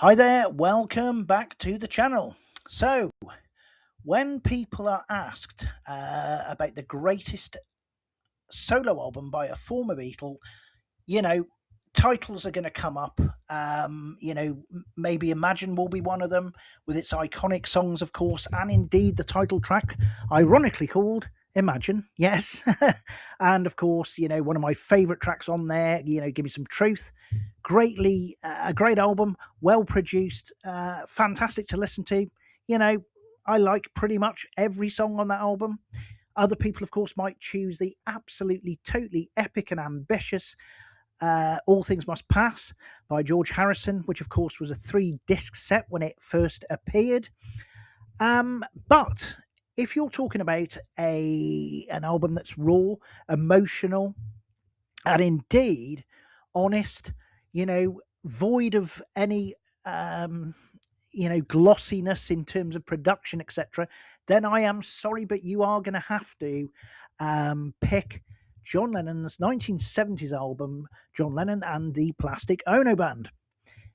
Hi there, welcome back to the channel. So, when people are asked about the greatest solo album by a former Beatle, you know, titles are going to come up. Maybe Imagine will be one of them with its iconic songs, of course, and indeed the title track, ironically called Imagine, yes. And of course, one of my favourite tracks on there, Give Me Some Truth. A great album, well produced, fantastic to listen to. You know, I like pretty much every song on that album. Other people, of course, might choose the absolutely, totally epic and ambitious All Things Must Pass by George Harrison, which, of course, was a 3 disc set when it first appeared. But if you're talking about an album that's raw, emotional, and indeed honest, void of any glossiness in terms of production, etc., then I am sorry, but you are going to have to pick John Lennon's 1970s album, John Lennon and the Plastic Ono Band.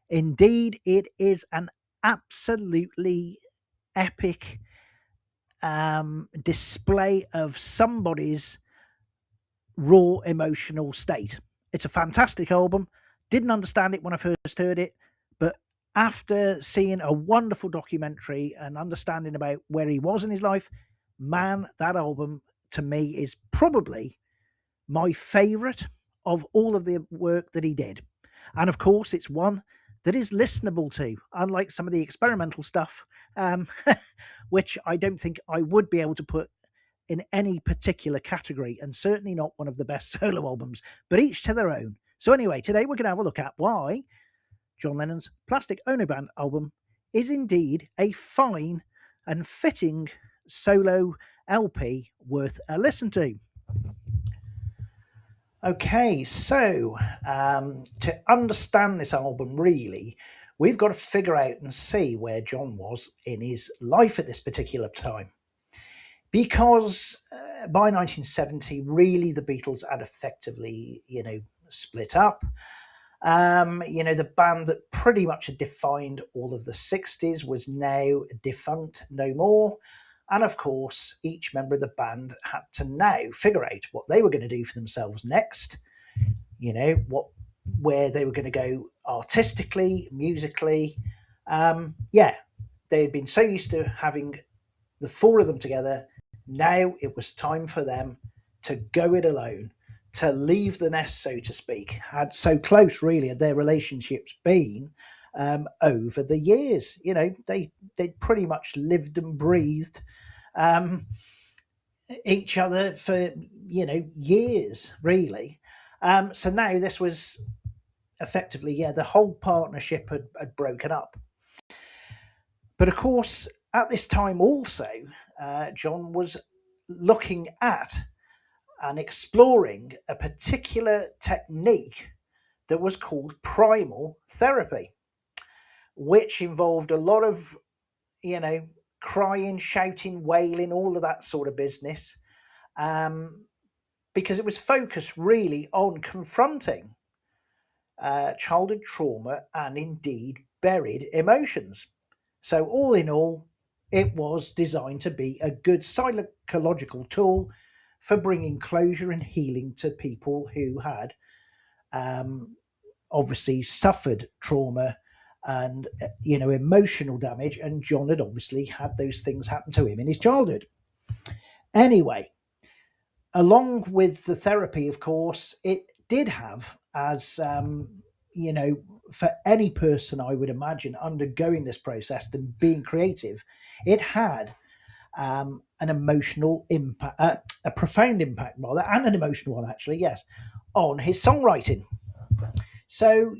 Indeed, it is an absolutely epic display of somebody's raw emotional state. It's a fantastic album. Didn't understand it when I first heard it, but after seeing a wonderful documentary and understanding about where he was in his life, man, that album to me is probably my favourite of all of the work that he did. And of course, it's one that is listenable to, unlike some of the experimental stuff, which I don't think I would be able to put in any particular category, and certainly not one of the best solo albums, but each to their own. So anyway, today we're going to have a look at why John Lennon's Plastic Ono Band album is indeed a fine and fitting solo LP worth a listen to. Okay, so to understand this album, really, we've got to figure out and see where John was in his life at this particular time. Because by 1970, really, the Beatles had effectively, split up. The band that pretty much had defined all of the 60s was now defunct, no more. And of course, each member of the band had to now figure out what they were going to do for themselves next, where they were going to go artistically, musically. They had been so used to having the four of them together. Now it was time for them to go it alone, to leave the nest, so to speak. Had so close, really, had their relationships been over the years. They'd pretty much lived and breathed each other for years, really. So now this was effectively, the whole partnership had broken up. But of course, at this time also, John was looking at and exploring a particular technique that was called primal therapy, which involved a lot of, crying, shouting, wailing, all of that sort of business, because it was focused really on confronting childhood trauma and indeed buried emotions. So all in all, it was designed to be a good psychological tool for bringing closure and healing to people who had obviously suffered trauma and emotional damage, and John had obviously had those things happen to him in his childhood. Anyway, along with the therapy, of course, it did have, as for any person, I would imagine, undergoing this process and being creative, it had an emotional impact, a profound impact, rather, and an emotional one, actually, yes, on his songwriting. So,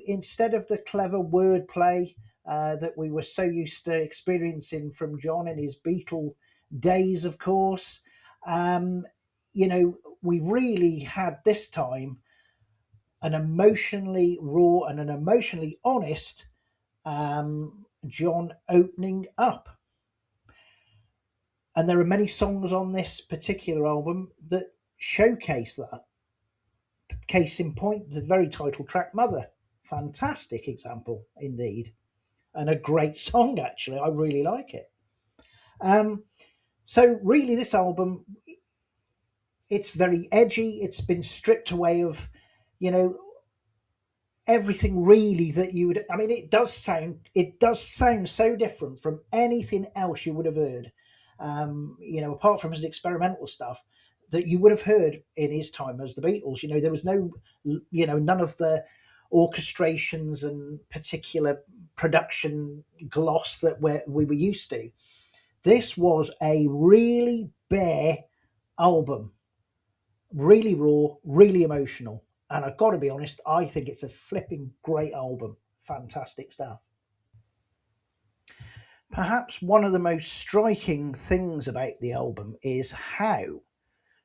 instead of the clever wordplay that we were so used to experiencing from John in his Beatle days, of course, we really had this time an emotionally raw and an emotionally honest John opening up. And there are many songs on this particular album that showcase that. Case in point, the very title track, Mother. Fantastic example indeed. and a great song. Actually, I really like it. Um, so really, this album, it's very edgy. It's been stripped away of, you know, everything really that you would. I mean, it does sound so different from anything else you would have heard. Apart from his experimental stuff that you would have heard in his time as the Beatles. There was no, none of the orchestrations and particular production gloss that we were used to. This was a really bare album, really raw, really emotional. And I've got to be honest, I think it's a flipping great album. Fantastic stuff. Perhaps one of the most striking things about the album is how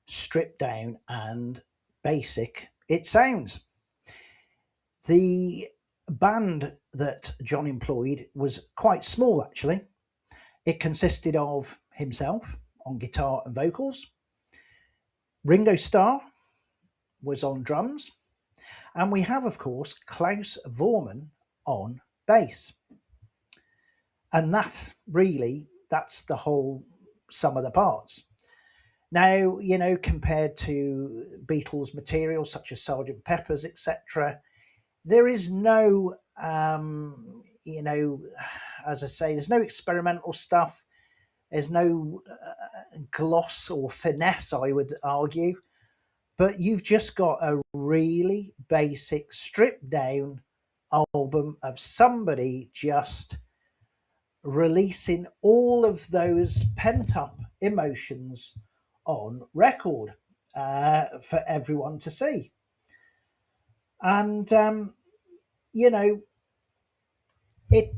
stripped down and basic it sounds. The band that John employed was quite small, actually. It consisted of himself on guitar and vocals, Ringo Starr was on drums, and we have, of course, Klaus Vormann on bass. And that's the whole sum of the parts. Now, compared to Beatles material such as Sergeant Pepper's, etc., there is no, as I say, there's no experimental stuff. There's no gloss or finesse, I would argue. But you've just got a really basic, stripped down album of somebody just releasing all of those pent up emotions on record for everyone to see. And, you know, it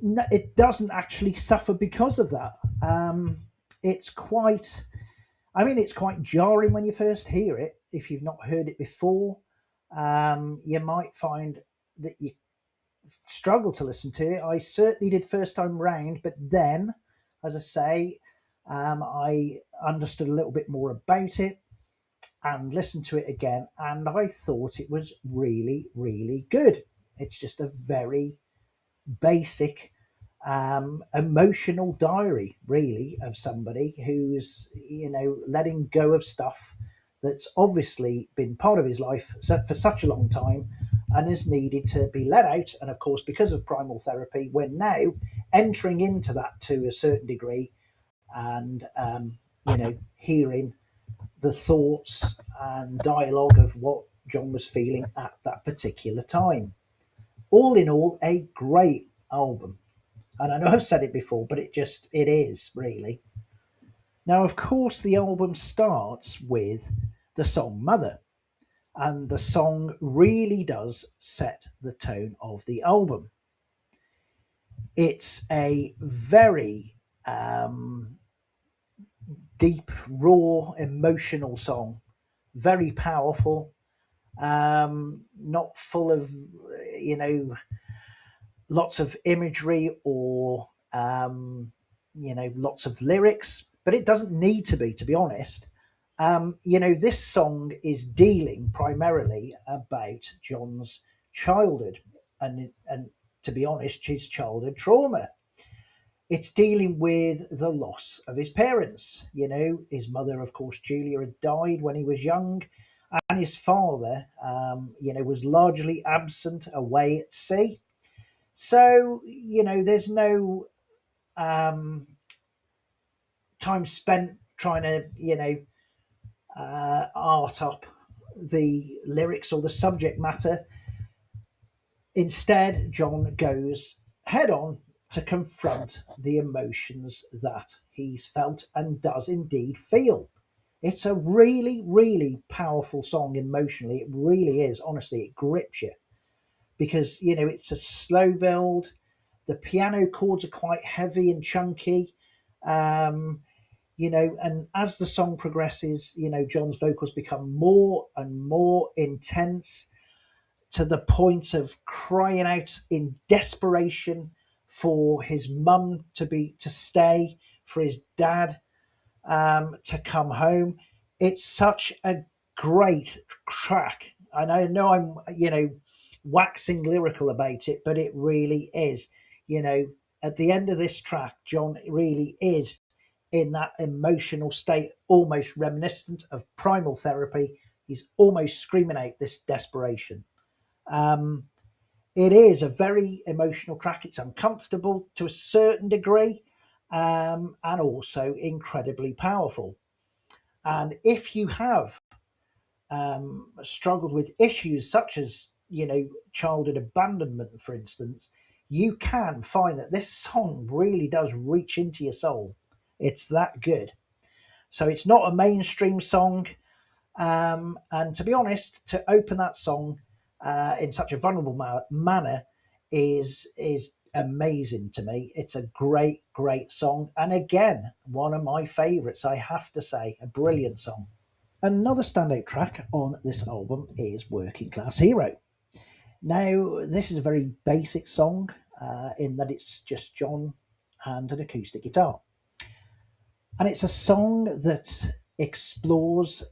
it doesn't actually suffer because of that. It's quite, I mean, it's quite jarring when you first hear it. If you've not heard it before, you might find that you struggle to listen to it. I certainly did first time round, but then, as I say, I understood a little bit more about it and listened to it again, and I thought it was really, really good. It's just a very basic emotional diary, really, of somebody who's, letting go of stuff that's obviously been part of his life for such a long time and has needed to be let out. And of course, because of primal therapy, we're now entering into that to a certain degree, and hearing the thoughts and dialogue of what John was feeling at that particular time. All in all, a great album. And I know I've said it before, but it is really. Now, of course, the album starts with the song Mother, and the song really does set the tone of the album. It's a very deep, raw, emotional song, very powerful, not full of, you know, lots of imagery or lots of lyrics, but it doesn't need to be honest. This song is dealing primarily about John's childhood, and to be honest, his childhood trauma. It's dealing with the loss of his parents. His mother, of course, Julia, had died when he was young, and his father, was largely absent away at sea. So, there's no time spent trying to, art up the lyrics or the subject matter. Instead, John goes head on to confront the emotions that he's felt and does indeed feel. It's a really, really powerful song emotionally. It really is. Honestly, it grips you because, it's a slow build. The piano chords are quite heavy and chunky. And as the song progresses, John's vocals become more and more intense to the point of crying out in desperation for his mum to stay, for his dad to come home. It's such a great track. And I know I'm, waxing lyrical about it, but it really is. you know, at the end of this track, John really is in that emotional state, almost reminiscent of primal therapy. He's almost screaming out this desperation. Um, it is a very emotional track. It's uncomfortable to a certain degree, and also incredibly powerful. And if you have struggled with issues such as, childhood abandonment, for instance, you can find that this song really does reach into your soul. It's that good. So it's not a mainstream song. And to be honest, to open that song in such a vulnerable manner is amazing to me. It's a great song, and again, one of my favourites. I have to say, a brilliant song. Another standout track on this album is "Working Class Hero." Now, this is a very basic song in that it's just John and an acoustic guitar, and it's a song that explores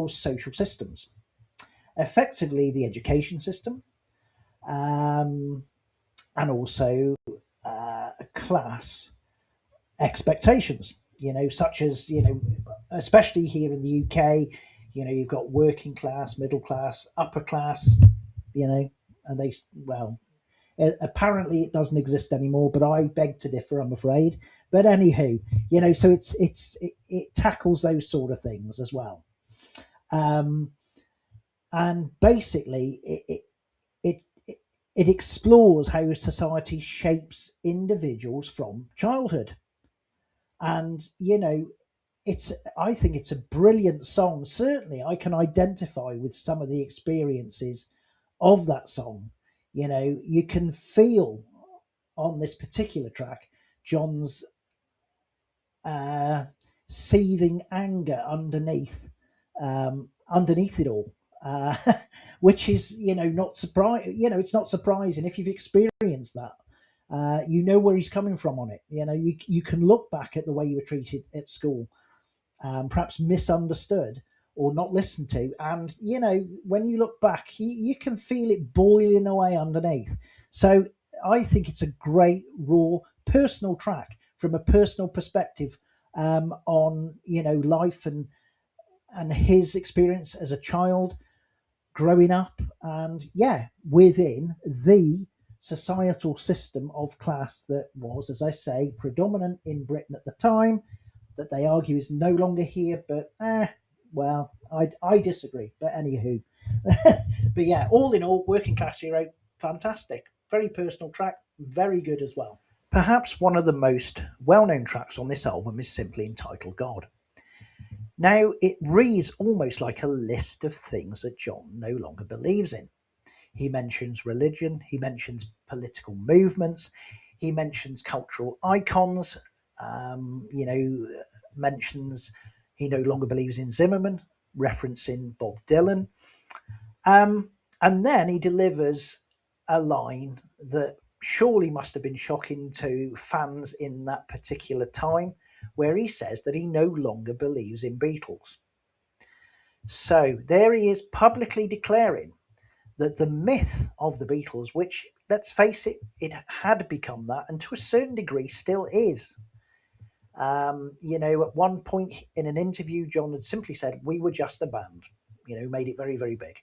social systems, effectively the education system, um, and also class expectations. Such as especially here in the UK, you've got working class, middle class, upper class. And apparently it doesn't exist anymore, but I beg to differ, I'm afraid. But anywho, so it tackles those sort of things as well. Um, and basically it explores how society shapes individuals from childhood. And I think it's a brilliant song. Certainly I can identify with some of the experiences of that song. You can feel on this particular track John's uh, seething anger underneath it all, uh, which is not surprise. It's not surprising if you've experienced that. You know where he's coming from on it. You can look back at the way you were treated at school, perhaps misunderstood or not listened to, and when you look back, you can feel it boiling away underneath. So I think it's a great raw personal track from a personal perspective on life and his experience as a child growing up, and within the societal system of class that was, as I say, predominant in Britain at the time, that they argue is no longer here. But I disagree. But anywho, but yeah, all in all, Working Class Hero, fantastic, very personal track, very good as well. Perhaps one of the most well-known tracks on this album is simply entitled "God." Now, it reads almost like a list of things that John no longer believes in. He mentions religion, he mentions political movements, he mentions cultural icons, mentions he no longer believes in Zimmerman, referencing Bob Dylan. And then he delivers a line that surely must have been shocking to fans in that particular time, where he says that he no longer believes in Beatles. So there he is publicly declaring that the myth of the Beatles, which, let's face it, it had become that, and to a certain degree still is. At one point in an interview, John had simply said, "We were just a band," made it very, very big.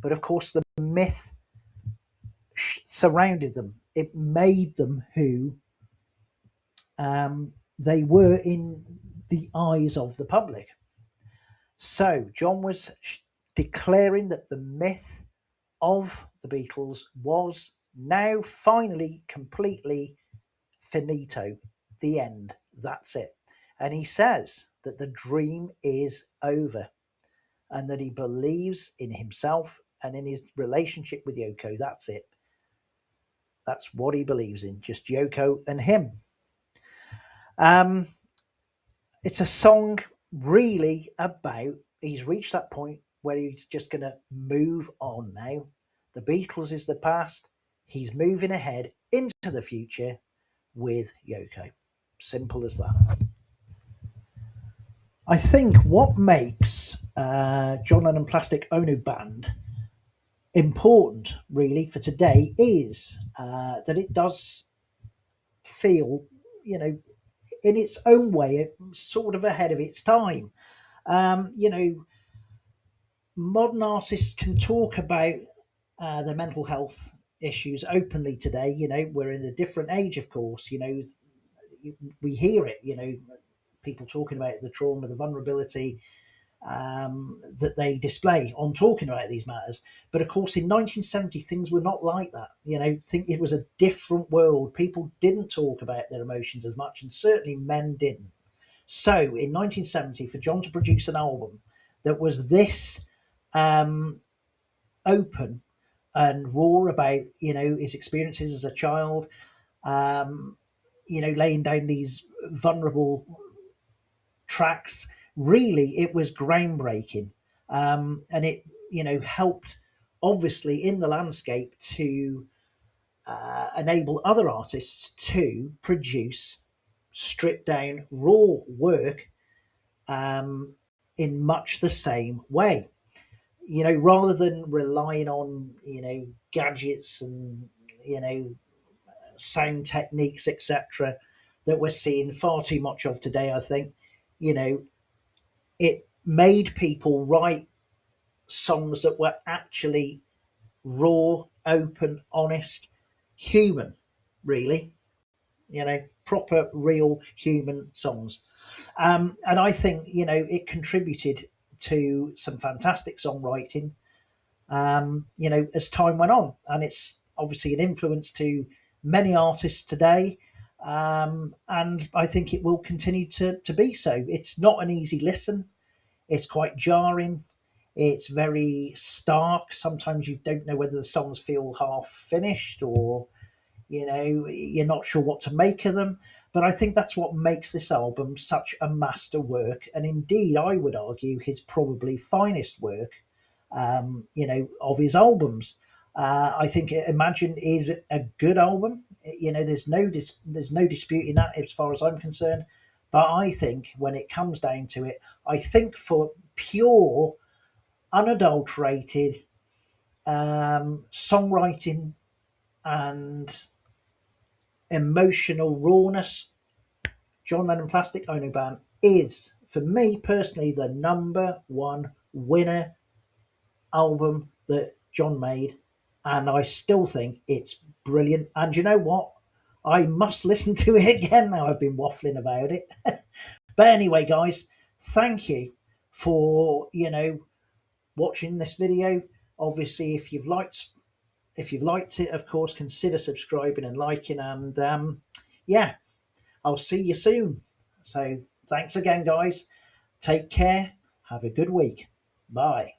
But of course, the myth surrounded them. It made them who they were in the eyes of the public. So John was declaring that the myth of the Beatles was now finally completely finito, the end, that's it. And he says that the dream is over and that he believes in himself and in his relationship with Yoko. That's it. That's what he believes in, just Yoko and him. It's a song really about, he's reached that point where he's just going to move on now. The Beatles is the past. He's moving ahead into the future with Yoko. Simple as that. I think what makes John Lennon Plastic Ono Band important really for today is that it does feel, you know, in its own way, sort of ahead of its time. You know, modern artists can talk about their mental health issues openly today. You know, we're in a different age, of course. You know, we hear it. You know, people talking about the trauma, the vulnerability, that they display on talking about these matters. But of course, in 1970, things were not like that. You know, think it was a different world. People didn't talk about their emotions as much, and certainly men didn't. So in 1970, for John to produce an album that was this um, open and raw about, you know, his experiences as a child, um, you know, laying down these vulnerable tracks, really it was groundbreaking. And it, you know, helped obviously in the landscape to enable other artists to produce stripped down raw work um, in much the same way, you know, rather than relying on, you know, gadgets and, you know, sound techniques, etc., that we're seeing far too much of today. I think, you know, it made people write songs that were actually raw, open, honest, human, really, you know, proper, real human songs. And I think, you know, it contributed to some fantastic songwriting, you know, as time went on. And it's obviously an influence to many artists today. And I think it will continue to be so. It's not an easy listen. It's quite jarring. It's very stark. Sometimes you don't know whether the songs feel half finished or, you know, you're not sure what to make of them. But I think that's what makes this album such a masterwork. And indeed, I would argue his probably finest work, you know, of his albums. I think Imagine is a good album. You know, there's no disputing that as far as I'm concerned. But I think when it comes down to it, I think for pure, unadulterated songwriting and emotional rawness, John Lennon Plastic Ono Band is, for me personally, the number one winner album that John made. And I still think it's brilliant. And you know what? I must listen to it again now. I've been waffling about it. But anyway, guys, thank you for, you know, watching this video. Obviously, if you've liked it, of course, consider subscribing and liking. And yeah, I'll see you soon. So thanks again, guys. Take care. Have a good week. Bye.